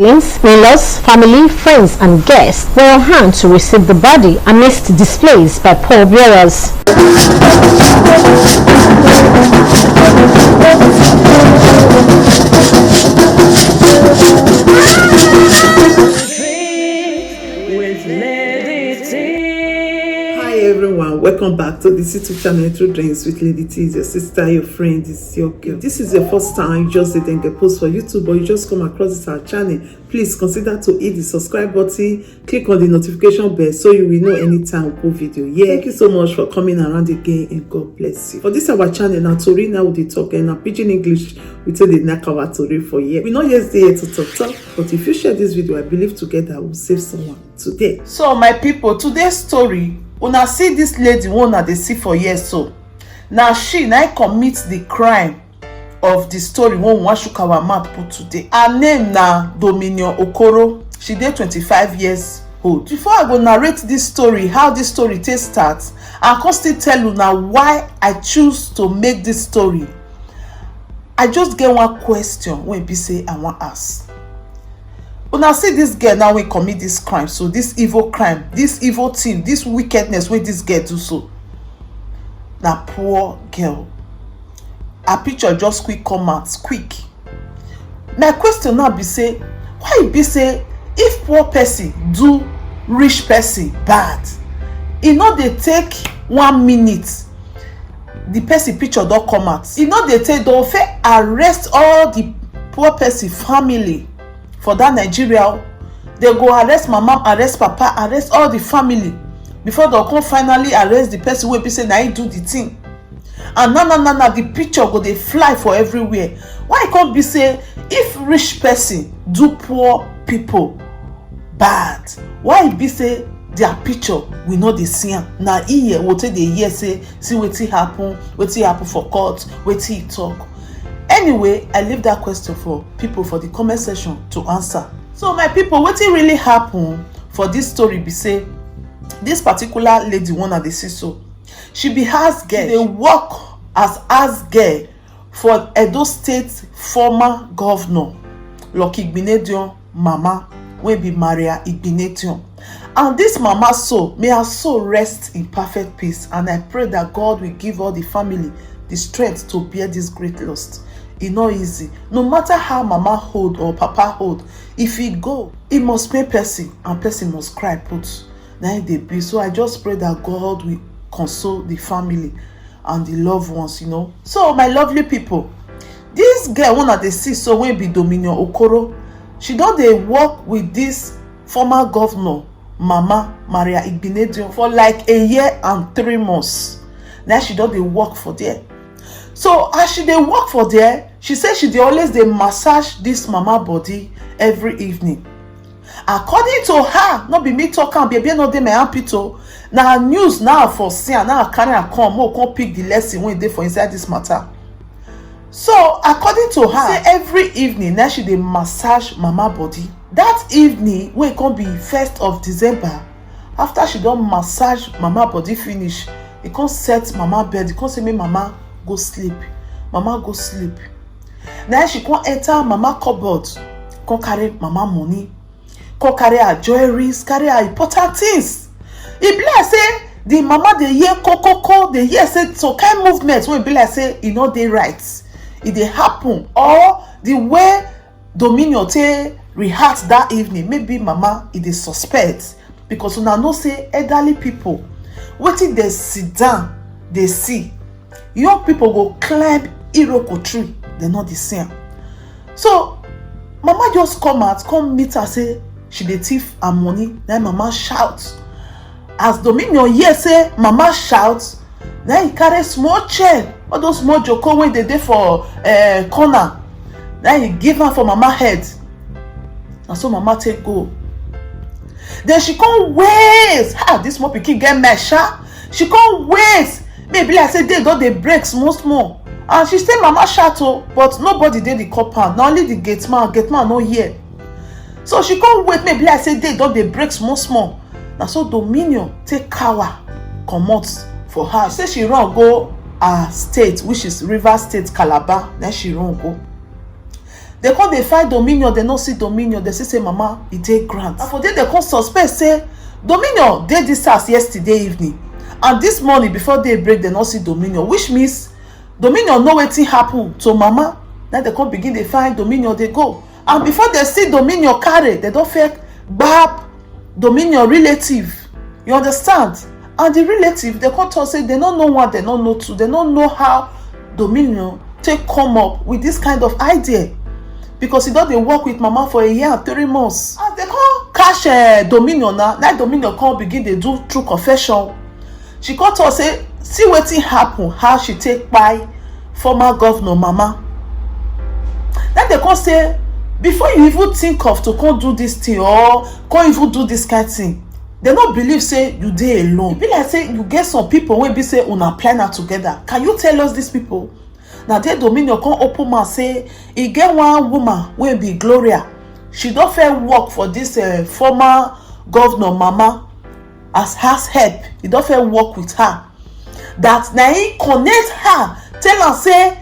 In-laws, family, friends and guests were on hand to receive the body amidst displays by pallbearers. Everyone, welcome back to this YouTube channel, True Drinks with Lady T. Is your sister, your friend, is your girl. If this is your first time you just didn't get post for YouTube, or you just come across this our channel, please consider to hit the subscribe button, click on the notification bell so you will know anytime we put video. Thank you so much for coming around again, and God bless you. For this our channel now, Tori now we talk and now pidgin English we tell the knack our Tori for year. We not just there to talk, but if you share this video, I believe together we'll save someone today. So my people, today's story, una see this lady one that they see for years. So now she commit the crime of the story one wan shook our mouth put today. Her name na Dominion Okoro. She dey 25 years old. Before I go narrate this story, how this story take start, I can still tell you now why I choose to make this story. I just get one question when be say I want ask. Una see this girl now we commit this crime, so this evil crime, this evil thing, this wickedness wey this girl do so. Na poor girl. Her picture just quick come out, quick. My question now be say, why e be say if poor person do rich person bad, e no dey take 1 minute, the person picture don come out. E no dey take, don fit arrest all the poor person family. For that Nigeria, they go arrest mama, arrest papa, arrest all the family before they come finally arrest the person wey be say na he do the thing. And now the picture go dey fly for everywhere. Why e come be say if rich person do poor people bad, why e be say their picture we no dey see am? Na here we take dey hear say see wetin happen for court, wetin he talk. Anyway, I leave that question for people for the comment section to answer. So my people, wetin really happen for this story be say this particular lady one at the see so, she be house girl. She dey work as house girl for Edo State former governor Lucky Igbinedion mama wey be Maria Igbinedion. And this mama soul, may her soul rest in perfect peace, and I pray that God will give all the family the strength to bear this great loss. E no easy. No matter how mama hold or papa hold, if he go, it must pay person, and person must cry put. Now they be. So I just pray that God will console the family and the loved ones, you know. So my lovely people, this girl one that they see so when be Dominion Okoro, she don dey work with this former governor mama Maria Igbinedion for like 1 year and 3 months. Now she don dey work for there. So as she dey work for there, she say she dey always dey massage this mama body every evening. According to her, no be me talk am, baby no dey my happy na news now for see am, now I carry am come pick the lesson wey dey for inside this matter. So according to her, say every evening now she dey massage mama body. That evening wey come be 1st of December, after she don massage mama body finish, e come set mama bed, e come say make mama go sleep. Mama go sleep. Now she come enter mama cupboard, come carry mama money, come carry her jewelries, carry her important things. E be like say the mama dey hear kokoko, dey hear say some kind movement wey be like say e no dey right. E dey happen, or the way Dominion take react that evening, maybe mama e dey suspect, because una know say elderly people wetin dey sit down dey see, young people go climb iroko tree, they no dey see am. So mama just come out, come meet her, say she dey thief her money. Then mama shout. As Dominion hear say mama shout, then he carry small chair, all those small joko wey dey for corner, then he give am for mama head. And so mama take go. Then she come wait. This small pikin get mesha. She come wait. Maybe like say they don dey break small. And she say mama shout, but nobody dey the compound. Na only the gate man no hear. So she come wait, maybe like say they don dey break small. Na so Dominion take cower comot for her. She say she run go her state, which is Rivers State, Calabar. Then she run go. They come dey find Dominion, they no see Dominion, they say mama e dey grand. And for there they come suspect say Dominion dey this house yesterday evening, and this morning before day break they no see Dominion, which means Dominion know wetin happen to mama. Now they come begin dey find Dominion, they go, and before they see Dominion carry, they don first gbab Dominion relative, you understand? And the relative, they come talk say they no know one, they no know two, they no know how Dominion take come up with this kind of idea, because he don dey work with mama for 1 year and 3 months. And they come catch Dominion now Dominion come begin dey do true confession. She come talk say see wetin happen, how she take kpai former governor mama. Then they come say before you even think of to come do this thing or come even do this kind of thing, they no believe say you dey alone. E be like say you get some people wey be say una plan am together. Can you tell us these people? Na there Dominion come open mouth say e get one woman wey be Gloria. She don first work for this former governor mama as house help. E don first work with her, that na him connect her, tell am say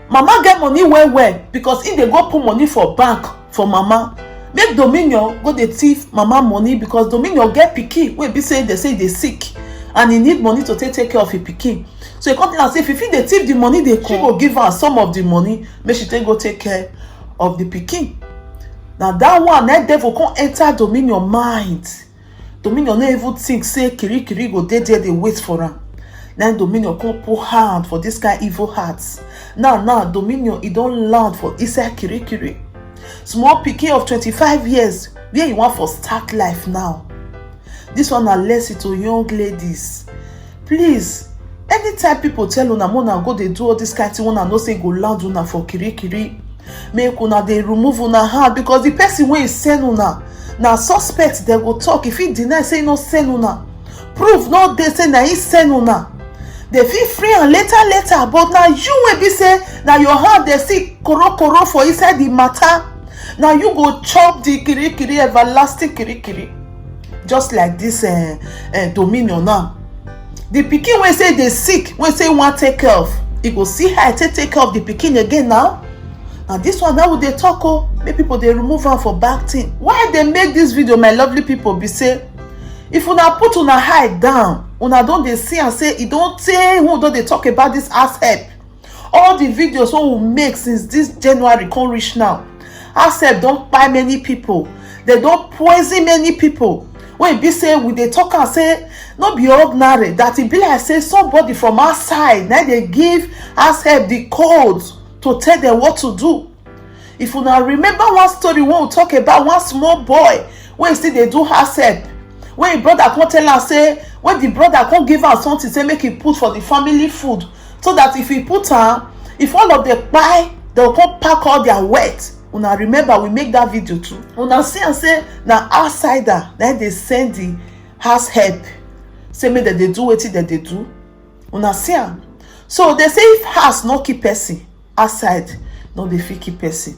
mama get money well because if dey go put money for bank for mama, make Dominion go dey thief mama money, because Dominion get pikin wey be say dey sick and he need money to take care of him pikin. So he come tell am say if you fit dey thief the money dey come, she go give her some of the money make she take go take care of the pikin. Na that one na devil come enter Dominion mind. Dominion no even think say kirikiri go dey there dey wait for am. Now Dominion come put hand for this kind evil hearts. Now Dominion e don land for inside kirikiri. Small pikin of 25 years where you want for start life now. This one na lesson to young ladies. Please, anytime people tell una una go dey do all this kind thing, una know say go land una for kirikiri, make una dey remove una hand, because the person wey send una na suspect. They go talk. If he deny say no send una, proof no dey say na he send una, they feel free and later, but now you wey be say na your hand they see koro for inside the matter. Now you go chop the kirikiri, everlasting kirikiri, just like this Dominion now. The pikin wey say they sick, wey say want take care of, he go see how take care of the pikin again now. And this one now they talk, oh, make people they remove am for back thing. Why they make this video, my lovely people, be say if una put una hide down, una don dey see and say e don tey who don dey talk about this house help. All the videos wey we make since this January come reach now, house help don kpai many people, they don poison many people. When be say we dey talk and say no be ordinary, that e be like say somebody from outside na dey give house help the codes to tell them what to do. If una remember one story when we talk about one small boy wey still dey do house help, when him brother come tell am say, when the brother come give am something say make he put for the family food, so that if he put am, if all of them buy, they will come pack all their wet. Una remember we make that video too. Una see and say na outsider then they send the house help, say make dem dey do wetin dem dey do. Una see am. So they say if house no keep person, outside no dey fit keep person.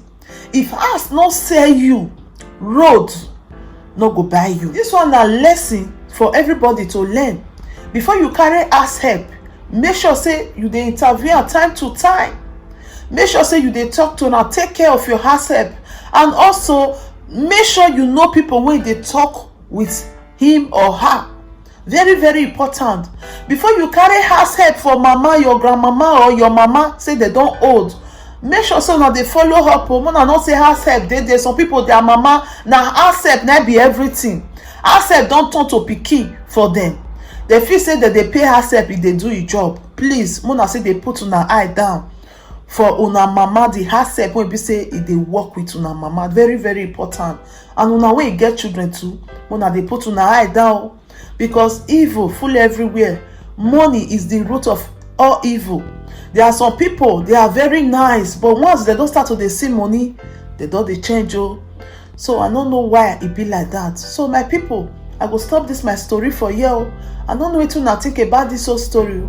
If house no sell you, road no go buy you. This one na lesson for everybody to learn. Before you carry house help, make sure say you dey intervene time to time. Make sure say you dey talk to una, take care of your house help, and also make sure you know people wey dey talk with him or her. Very important. Before you carry house help for mama, your grandmama or your mama say they don old, make sure say una dey follow up. Una not say house help dey there. Some people their mama na house help na be everything. House help don turn to pikin for them. They feel say that they pay house help if they do a job. Please, una say they put una eye down for una mama, the house help wey be say if they work with una mama. Very important. And una wey get children too, una dey put una eye down, because evil full everywhere. Money is the root of all evil. There are some people, they are very nice, but once they don't start to dey see money, they don't dey change. Oh, so I don't know why it be like that. So my people, I go stop this my story for you. I don't know what to now think about this whole story.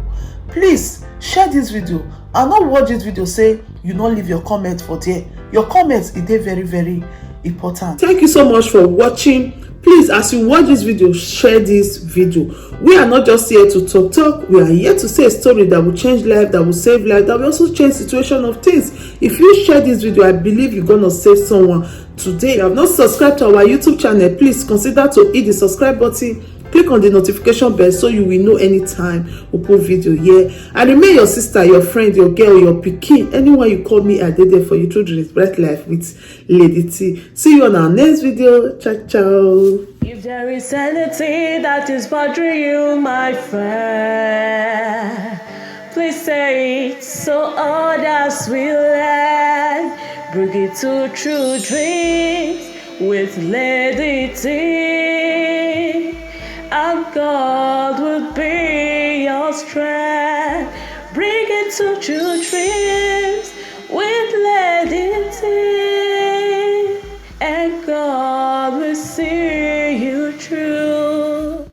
Please share this video and not watch this video say you not leave your comment for there. Your comments is very important. Thank you so much for watching Please, as you watch this video, share this video. We are not just here to talk. We are here to say a story that will change life, that will save life, that will also change situation of things. If you share this video, I believe you're gonna save someone today. If you have not subscribed to our YouTube channel, please consider to hit the subscribe button. Click on the notification bell so you will know anytime we put video here. And remain your sister, your friend, your girl, your pikin, anyone you call me, I did there for you through this bright life with Lady T. See you on our next video. Ciao, ciao. If there is anything that is bothering you, my friend, please say it so others will learn. Bring it to True Dreams with Lady T. And God will be your strength. Bring it to True Dreams.